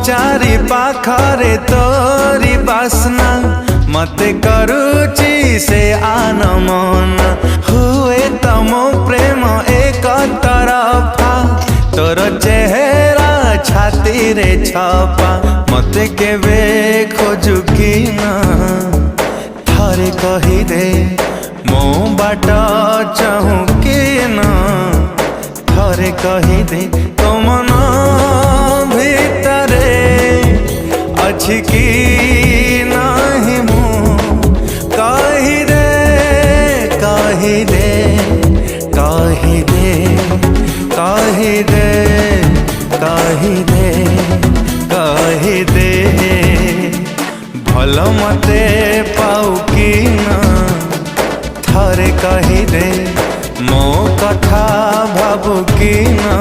चारि पाखरे तोरी बासना मते करुची से आनमन हुए तम प्रेम एक तरफा तोर चेहरा छाती रे छपा मते केवे खोजु कि ना थरे कही दे मो बाट चाहू कि ना थरे कही दे तो मन भीतरे अछि कि नाही मु कही दे कही दे कही दे कही दे कही दे कही दे भल मते पाऊ कि ना थरे कही दे मो कथा भाबू कि ना।